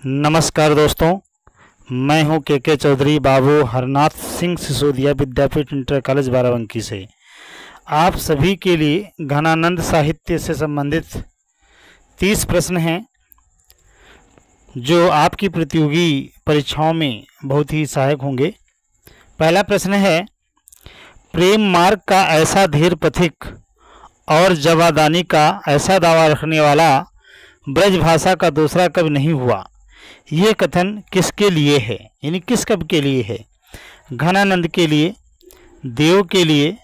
नमस्कार दोस्तों, मैं हूं के चौधरी बाबू हरनाथ सिंह सिसोदिया विद्यापीठ इंटर कॉलेज बाराबंकी से। आप सभी के लिए घनानंद साहित्य से संबंधित 30 प्रश्न हैं जो आपकी प्रतियोगी परीक्षाओं में बहुत ही सहायक होंगे। पहला प्रश्न है, प्रेम मार्ग का ऐसा धीर पथिक और जवादानी का ऐसा दावा रखने वाला ब्रज भाषा का दूसरा कवि नहीं हुआ। ये कथन किसके लिए है, यानी किस कवि के लिए है? घनानंद के लिए, देव के लिए,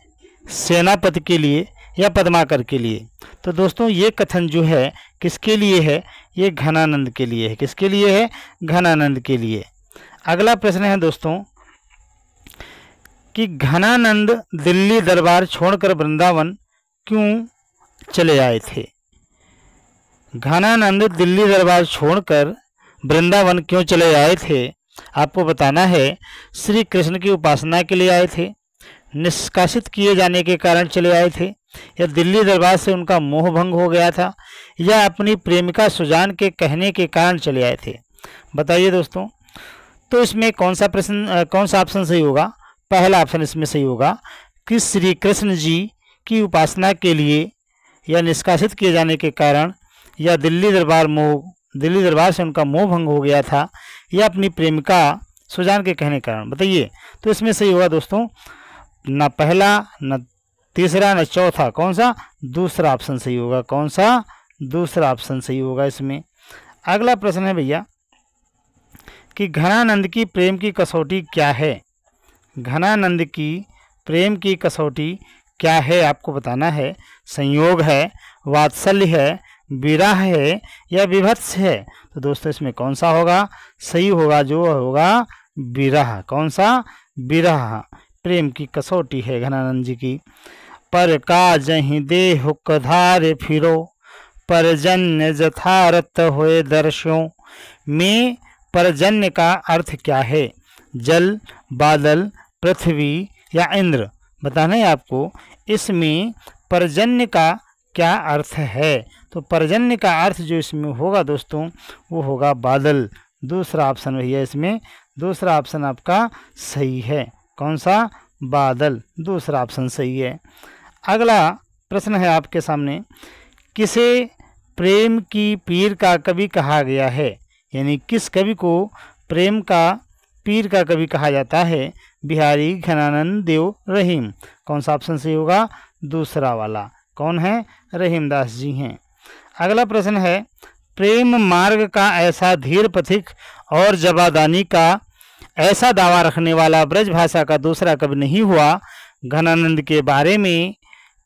सेनापति के लिए या पद्माकर के लिए? तो दोस्तों ये कथन जो है किसके लिए है? ये घनानंद के लिए है। किसके लिए है? घनानंद के लिए। अगला प्रश्न है दोस्तों कि घनानंद दिल्ली दरबार छोड़कर वृंदावन क्यों चले आए थे? घनानंद दिल्ली दरबार छोड़कर वृंदावन क्यों चले आए थे? आपको बताना है। श्री कृष्ण की उपासना के लिए आए थे, निष्कासित किए जाने के कारण चले आए थे, या दिल्ली दरबार से उनका मोह भंग हो गया था, या अपनी प्रेमिका सुजान के कहने के कारण चले आए थे? बताइए दोस्तों। तो इसमें कौन सा ऑप्शन सही होगा? पहला ऑप्शन इसमें सही होगा कि श्री कृष्ण जी की उपासना के लिए, या निष्कासित किए जाने के कारण, या दिल्ली दरबार से उनका मोह भंग हो गया था, या अपनी प्रेमिका सुजान के कहने के कारण। बताइए। तो इसमें सही होगा दोस्तों ना पहला, ना तीसरा, ना चौथा। कौन सा? दूसरा ऑप्शन सही होगा। कौन सा? दूसरा ऑप्शन सही होगा इसमें। अगला प्रश्न है भैया कि घनानंद की प्रेम की कसौटी क्या है? घनानंद की प्रेम की कसौटी क्या है? आपको बताना है। संयोग है, वात्सल्य है, विरह है, या विभत्स है? तो दोस्तों इसमें कौन सा होगा? सही होगा जो होगा विरह। कौन सा? विरह प्रेम की कसौटी है घनानंद जी की। पर का जहीं देह कधारे फिरो, परजन्य जथारत होए दर्शों में। परजन्य का अर्थ क्या है? जल, बादल, पृथ्वी या इंद्र? बताना है आपको। इसमें परजन्य का क्या अर्थ है? तो परजन्य का अर्थ जो इसमें होगा दोस्तों वो होगा बादल। दूसरा ऑप्शन भैया इसमें, दूसरा ऑप्शन आपका सही है। कौन सा? बादल। दूसरा ऑप्शन सही है। अगला प्रश्न है आपके सामने, किसे प्रेम की पीर का कवि कहा गया है? यानी किस कवि को प्रेम का पीर का कवि कहा जाता है? बिहारी, घनानंद, देव, रहीम? कौन सा ऑप्शन सही होगा? दूसरा वाला। कौन है? रहीमदास जी हैं। अगला प्रश्न है, प्रेम मार्ग का ऐसा धीर पथिक और जवादानी का ऐसा दावा रखने वाला ब्रज भाषा का दूसरा कवि नहीं हुआ। घनानंद के बारे में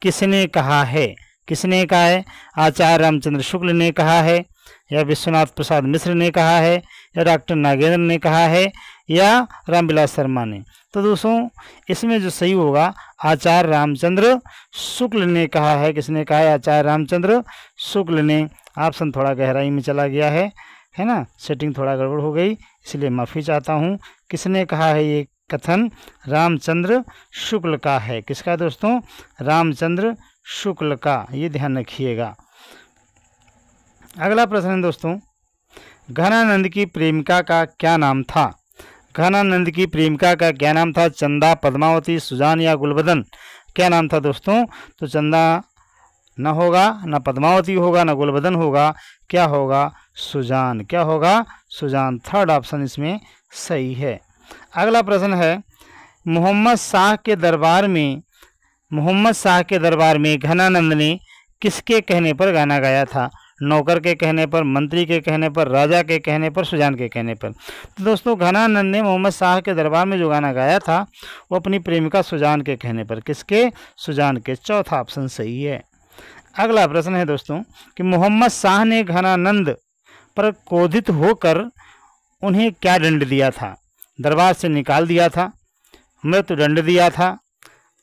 किसने कहा है? किसने कहा है? आचार्य रामचंद्र शुक्ल ने कहा है, या विश्वनाथ प्रसाद मिश्र ने कहा है, या डॉक्टर नागेंद्र ने कहा है, या रामविलास शर्मा ने? तो दोस्तों इसमें जो सही होगा आचार्य रामचंद्र शुक्ल ने कहा है। किसने कहा है? आचार्य रामचंद्र शुक्ल ने। ऑप्शन थोड़ा गहराई में चला गया है ना, सेटिंग थोड़ा गड़बड़ हो गई, इसलिए माफ़ी चाहता हूँ। किसने कहा है ये कथन? रामचंद्र शुक्ल का है। किसका दोस्तों? रामचंद्र शुक्ल का। ये ध्यान रखिएगा। अगला प्रश्न है दोस्तों, घनानंद की प्रेमिका का क्या नाम था? घनानंद की प्रेमिका का क्या नाम था? चंदा, पद्मावती, सुजान या गुलबदन? क्या नाम था दोस्तों? तो चंदा न होगा, न पद्मावती होगा, न गुलबदन होगा। क्या होगा? सुजान। क्या होगा? सुजान। थर्ड ऑप्शन इसमें सही है। अगला प्रश्न है, मोहम्मद शाह के दरबार में घनानंद ने किसके कहने पर गाना गाया था? नौकर के कहने पर, मंत्री के कहने पर, राजा के कहने पर, सुजान के कहने पर? तो दोस्तों घनानंद ने मोहम्मद शाह के दरबार में जो गाना गाया था वो अपनी प्रेमिका सुजान के कहने पर। किसके? सुजान के। चौथा ऑप्शन सही है। अगला प्रश्न है दोस्तों कि मोहम्मद शाह ने घनानंद पर क्रोधित होकर उन्हें क्या दंड दिया था? दरबार से निकाल दिया था, मृत्युदंड दिया था,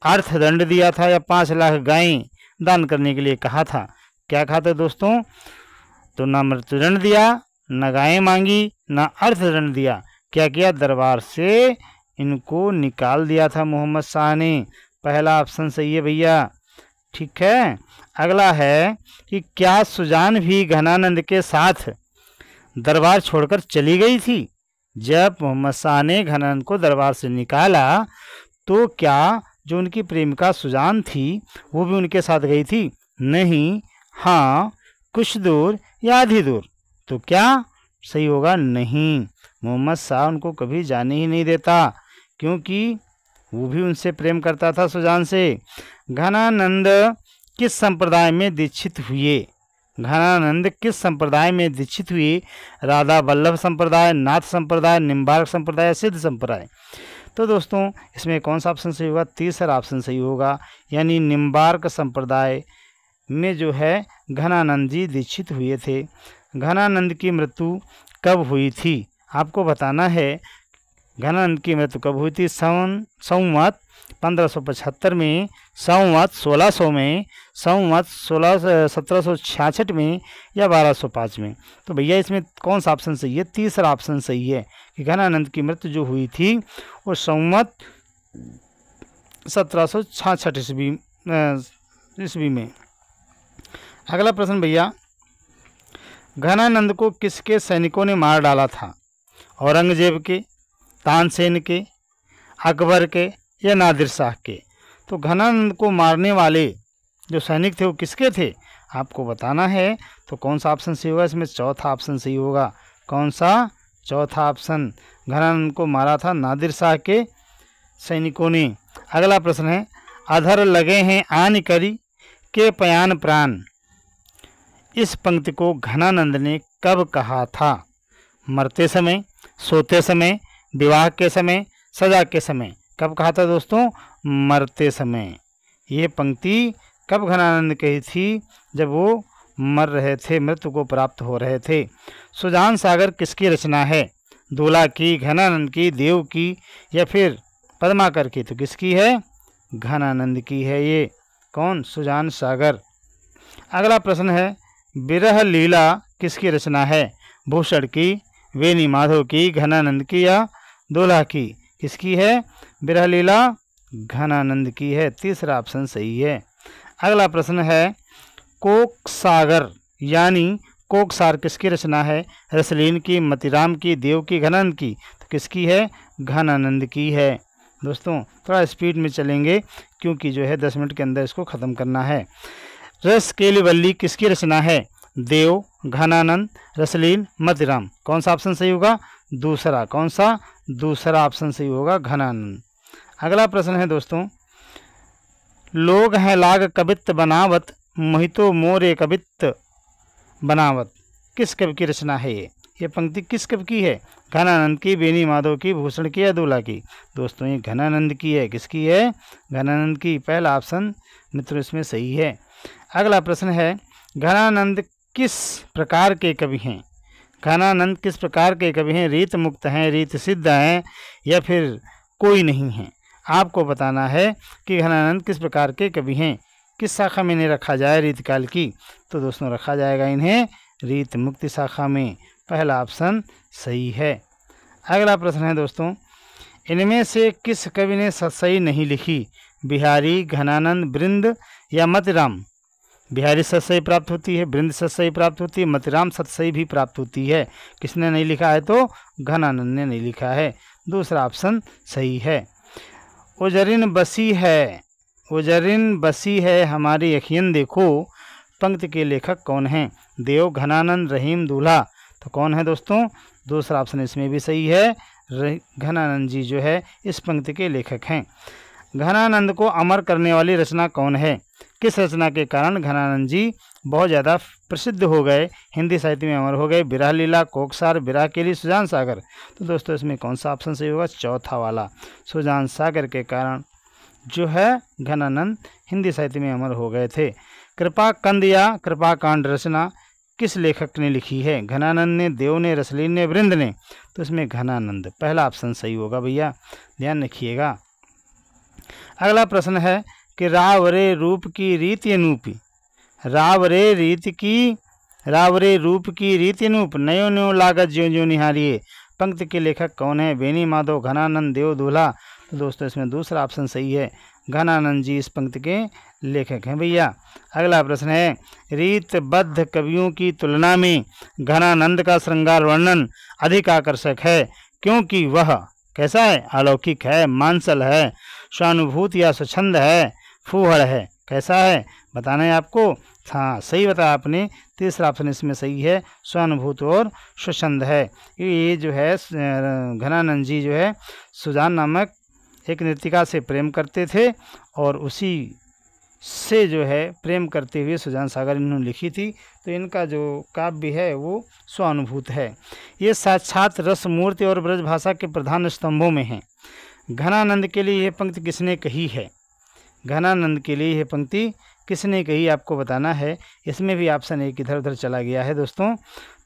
अर्थदंड दिया था, या 5 लाख गायें दान करने के लिए कहा था? क्या कहा था दोस्तों? तो ना मृत्युदंड दिया, न गायें मांगी, ना अर्थदंड दिया। क्या किया? दरबार से इनको निकाल दिया था मोहम्मद शाह ने। पहला ऑप्शन सही है भैया। ठीक है। अगला है कि क्या सुजान भी घनानंद के साथ दरबार छोड़कर चली गई थी। जब मोहम्मद शाह ने घनानंद को दरबार से निकाला तो क्या जो उनकी प्रेमिका सुजान थी वो भी उनके साथ गई थी? नहीं, हाँ, कुछ दूर या आधी दूर। तो क्या सही होगा? नहीं, मोहम्मद शाह उनको कभी जाने ही नहीं देता, क्योंकि वो भी उनसे प्रेम करता था, सुजान से। घनानंद किस संप्रदाय में दीक्षित हुए? घनानंद किस संप्रदाय में दीक्षित हुए? राधा वल्लभ संप्रदाय, नाथ संप्रदाय, निम्बार्क संप्रदाय, सिद्ध संप्रदाय। तो दोस्तों इसमें कौन सा ऑप्शन सही होगा? तीसरा ऑप्शन सही होगा, यानी निम्बार्क संप्रदाय में जो है घनानंद जी दीक्षित हुए थे। घनानंद की मृत्यु कब हुई थी? आपको बताना है घनानंद की मृत्यु कब हुई थी। संवत 1575 में, संवत 1600 में, संवत 1766 में या 1205 में। तो भैया इसमें कौन सा ऑप्शन सही है? तीसरा ऑप्शन सही है कि घनानंद की मृत्यु जो हुई थी वो संवत 1766 ईस्वी में। अगला प्रश्न भैया, घनानंद को किसके सैनिकों ने मार डाला था? औरंगजेब के, तानसेन के, अकबर के या नादिर शाह के? तो घनानंद को मारने वाले जो सैनिक थे वो किसके थे? आपको बताना है। तो कौन सा ऑप्शन सही होगा? इसमें चौथा ऑप्शन सही होगा। कौन सा? चौथा ऑप्शन। घनानंद को मारा था नादिर शाह के सैनिकों ने। अगला प्रश्न है, अधर लगे हैं आन करी के पयान प्राण, इस पंक्ति को घनानंद ने कब कहा था? मरते समय, सोते समय, विवाह के समय, सजा के समय? कब कहा था दोस्तों? मरते समय। ये पंक्ति कब घनानंद कही थी? जब वो मर रहे थे, मृत्यु को प्राप्त हो रहे थे। सुजान सागर किसकी रचना है? दूल्हा की, घनानंद की, देव की या फिर पद्माकर की? तो किसकी है? घनानंद की है ये। कौन? सुजान सागर। अगला प्रश्न है, विरह लीला किसकी रचना है? भूषण की, वेणी माधव की, घनानंद की या दूल्हा की? किसकी है? विरह लीला घनानंद की है। तीसरा ऑप्शन सही है। अगला प्रश्न है, कोक सागर यानी कोकसार किसकी रचना है? रसलीन की, मतिराम की, देव की, घनानंद की? तो किसकी है? घनानंद की है। दोस्तों थोड़ा स्पीड में चलेंगे क्योंकि जो है 10 मिनट के अंदर इसको ख़त्म करना है। रस केली वल्ली किसकी रचना है? देव, घनानंद, रसलीन, मतिराम? कौन सा ऑप्शन सही होगा? दूसरा। कौन सा? दूसरा ऑप्शन सही होगा, घनानंद। अगला प्रश्न है दोस्तों, लोग हैं लाग कवित्त बनावत, मोहितो मोरे कवित्त बनावत, किस कवि की रचना है ये पंक्ति किस कवि की है? घनानंद की, बेनी माधव की, भूषण की या दूल्हा की? दोस्तों ये घनानंद की है। किसकी है? घनानंद की। पहला ऑप्शन मित्रों इसमें सही है। अगला प्रश्न है, घनानंद किस प्रकार के कवि हैं? घनानंद किस प्रकार के कवि हैं? रीत मुक्त हैं, रीत सिद्ध हैं या फिर कोई नहीं है? आपको बताना है कि घनानंद किस प्रकार के कवि हैं। किस शाखा में इन्हें रखा जाए रीत काल की? तो दोस्तों रखा जाएगा इन्हें रीत मुक्ति शाखा में। पहला ऑप्शन सही है। अगला प्रश्न है दोस्तों, इनमें से किस कवि ने सतसई नहीं लिखी? बिहारी, घनानंद, बृंद या मतिराम? बिहारी सतसई प्राप्त होती है, बृंद सतसई प्राप्त होती है, मतिराम सतसई भी प्राप्त होती है। किसने नहीं लिखा है? तो घनानंद ने नहीं लिखा है। दूसरा ऑप्शन सही है। उजरिन बसी है, उजरिन बसी है हमारी अखियन देखो, पंक्ति के लेखक कौन हैं? देव, घनानंद, रहीम, दूल्हा? तो कौन है दोस्तों? दूसरा ऑप्शन इसमें भी सही है। घनानंद जी जो है इस पंक्ति के लेखक हैं। घनानंद को अमर करने वाली रचना कौन है? किस रचना के कारण घनानंद जी बहुत ज़्यादा प्रसिद्ध हो गए, हिंदी साहित्य में अमर हो गए? विरह लीला, कोकसार, विरह केली, सुजान सागर? तो दोस्तों इसमें कौन सा ऑप्शन सही होगा? चौथा वाला, सुजान सागर के कारण जो है घनानंद हिंदी साहित्य में अमर हो गए थे। कृपा कंद या कृपा कांड रचना किस लेखक ने लिखी है? घनानंद ने, देव ने, रसलीन ने, वृंद ने? तो इसमें घनानंद पहला ऑप्शन सही होगा भैया, ध्यान रखिएगा। अगला प्रश्न है कि राव रे रूप की रीति अनूपी, राव रे रूप की रीति अनूप, नयो नयो लागत ज्यों ज्यों निहारिए, पंक्ति के लेखक कौन है? बेनी माधव, घनानंद, देव, दूल्हा? तो दोस्तों इसमें दूसरा ऑप्शन सही है। घनानंद जी इस पंक्ति के लेखक हैं भैया। अगला प्रश्न है, रीतबद्ध कवियों की तुलना में घनानंद का श्रृंगार वर्णन अधिक आकर्षक है क्योंकि वह कैसा है? अलौकिक है, मांसल है, स्वानुभूत या स्वच्छंद है, फूहड़ है। कैसा है बताना है आपको? हाँ, सही बताया आपने, तीसरा ऑप्शन इसमें सही है, स्वानुभूत और स्वच्छंद है। ये जो है घनानंद जी जो है सुजान नामक एक नृतिका से प्रेम करते थे और उसी से जो है प्रेम करते हुए सुजान सागर इन्होंने लिखी थी। तो इनका जो काव्य है वो स्वानुभूत है। ये साक्षात रस मूर्ति और ब्रज भाषा के प्रधान स्तंभों में हैं। घनानंद के लिए यह पंक्ति किसने कही है? घनानंद के लिए यह पंक्ति किसने कही आपको बताना है। इसमें भी ऑप्शन एक इधर उधर चला गया है दोस्तों,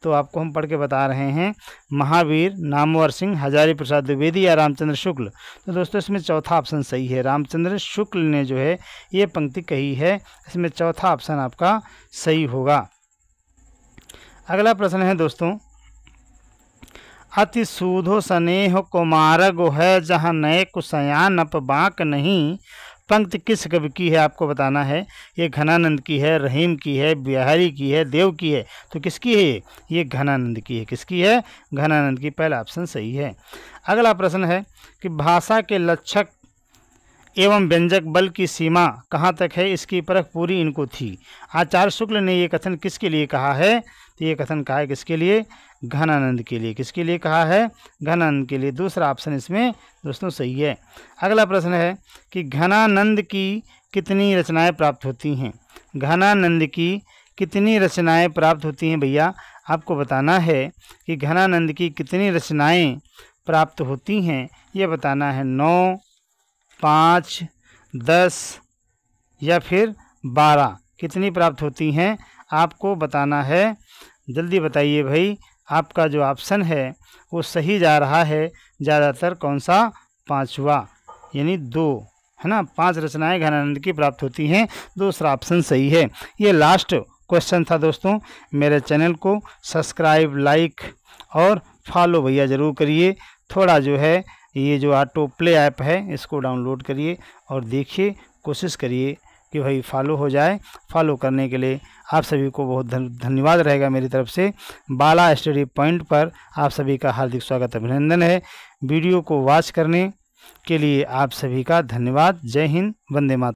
तो आपको हम पढ़ के बता रहे हैं। महावीर, नामवर सिंह, हजारी प्रसाद द्विवेदी या रामचंद्र शुक्ल। तो दोस्तों इसमें चौथा ऑप्शन सही है, रामचंद्र शुक्ल ने जो है ये पंक्ति कही है। इसमें चौथा ऑप्शन आपका सही होगा। अगला प्रश्न है दोस्तों, अति सूधो स्नेह कुमारगो है जहाँ नए कुसयान अप बाँक नहीं। पंक्ति किस कवि की है आपको बताना है। ये घनानंद की है, रहीम की है, बिहारी की है, देव की है। तो किसकी है ये? घनानंद की है। किसकी है? घनानंद की। पहला ऑप्शन सही है। अगला प्रश्न है कि भाषा के लक्षक एवं व्यंजक बल की सीमा कहाँ तक है, इसकी परख पूरी इनको थी। आचार्य शुक्ल ने ये कथन किसके लिए कहा है? तो ये कथन कहा है किसके लिए? घनानंद के लिए। किसके लिए कहा है? घनानंद के लिए। दूसरा ऑप्शन इसमें दोस्तों सही है। अगला प्रश्न है कि घनानंद की कितनी रचनाएं प्राप्त होती हैं? घनानंद की कितनी रचनाएं प्राप्त होती हैं भैया आपको बताना है कि घनानंद की कितनी रचनाएं प्राप्त होती हैं, ये बताना है। 9, 5, 10 या फिर 12 कितनी प्राप्त होती हैं आपको बताना है। जल्दी बताइए भाई, आपका जो ऑप्शन है वो सही जा रहा है ज़्यादातर। कौन सा? पांचवा, यानी 2 है ना। 5 रचनाएं घनानंद की प्राप्त होती हैं। दूसरा ऑप्शन सही है। ये लास्ट क्वेश्चन था दोस्तों। मेरे चैनल को सब्सक्राइब, लाइक और फॉलो भैया ज़रूर करिए। थोड़ा जो है ये जो ऑटो प्ले ऐप है इसको डाउनलोड करिए और देखिए, कोशिश करिए कि भाई फॉलो हो जाए। फॉलो करने के लिए आप सभी को बहुत धन्यवाद रहेगा मेरी तरफ से। बाला स्टडी पॉइंट पर आप सभी का हार्दिक स्वागत, अभिनंदन है। वीडियो को वॉच करने के लिए आप सभी का धन्यवाद। जय हिंद, वंदे मातरम।